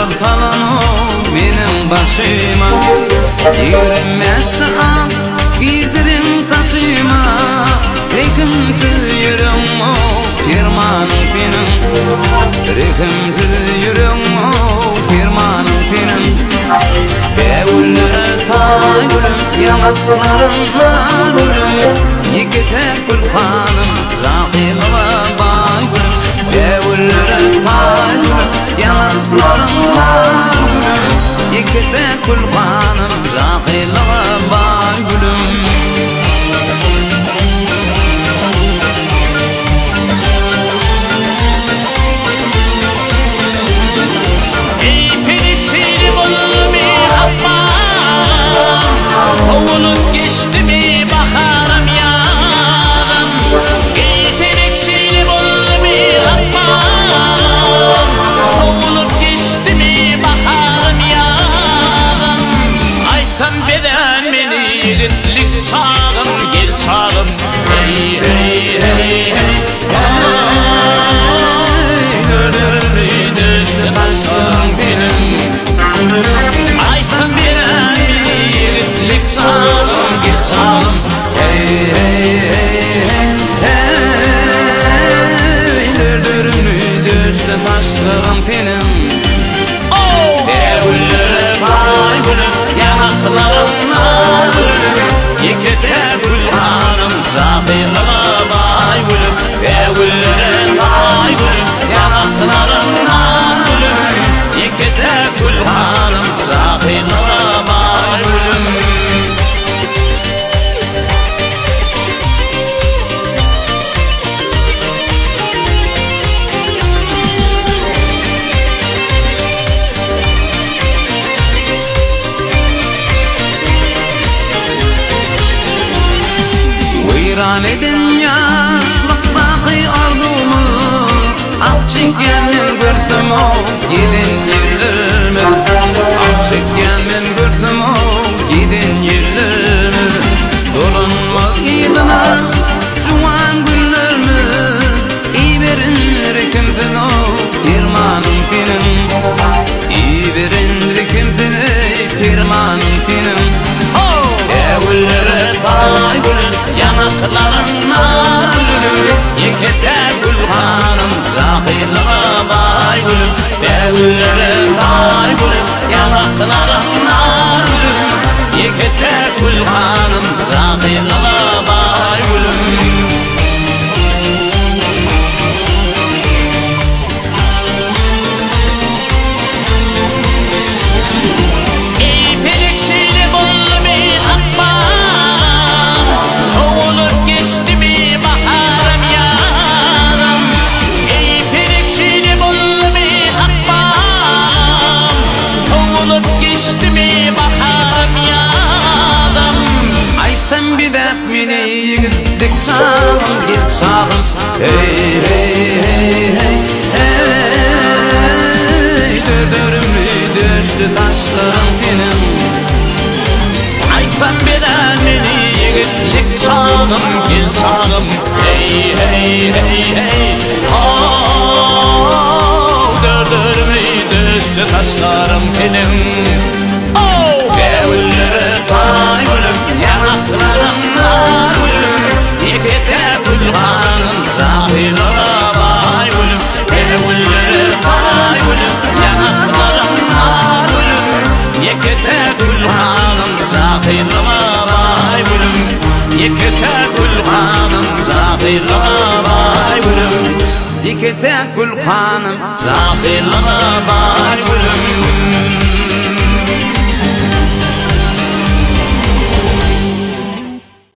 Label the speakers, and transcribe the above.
Speaker 1: saltalanı benim başıma. Yürümezse al girdirin taşıma. Rekimsiz yürüm o firmanın senin. Rekimsiz yürüm o firmanın senin. Bevullere tay gülüm yanaklarına gülüm. İki tek gülhanım zahirlığa bay gülüm. Bevullere tay gülüm yanaklarına gülüm. İki tek gülhanım zahirlığa bay gülüm.
Speaker 2: Kovulup geçti mi baharım yarım. Yetenekçili bul bir atmam. Kovulup geçti mi baharım yarım. Aytan beden beni yiğitlik çağım. Gel çağım. Hey hey hey hey. Gördürülü düştü taşlarım benim. Aytan beden yiğitlik çağım. Gel çağım.
Speaker 1: Hey hey hey hey hey. Gördürülü düştü taşlarım senin.
Speaker 2: Bevullere tay gülüm yanaklarına gülüm. Yekete gülhanım zahirlığa bay gülüm. Bevullere tay gülüm yanaklarına gülüm. Yekete gülhanım zahirlığa bay gülüm.
Speaker 1: Viran edin yaşlıktaki ardumu. Ak çekkenmen gördüm o gidin yerlerimi. Ak çekkenmen gördüm o gidin yerlerimi. Dolanmak idina cuman günlerimi. İyi verin rikimdin o firmanın senin. İyi verin rikimdin firmanın senin. Bevullere tay gülüm yanaklarına gülüm. Yekete gülhanım zahirlığa bay gülüm. Bevullere tay gülüm yanaklarına gülüm. Yekete gülhanım zahirlığa bay gülüm. Yiğitlik çağım gel çağım. Hey hey hey hey hey. Dödürümlü düştü taşlarım senin.
Speaker 2: Aytan beden beni yiğitlik çağım gel çağım. Hey hey hey hey. Dödürümlü düştü taşlarım senin. Bevullere tay gülüm yanaklarına gülüm. Yekete gülhanım zahirlığa bay gülüm. Bevullere tay gülüm yanaklarına gülüm. Yekete gülhanım zahirlığa bay gülüm. Yekete gülhanım zahirlığa bay gülüm.
Speaker 1: Yekete gülhanım
Speaker 2: zahirlığa bay gülüm.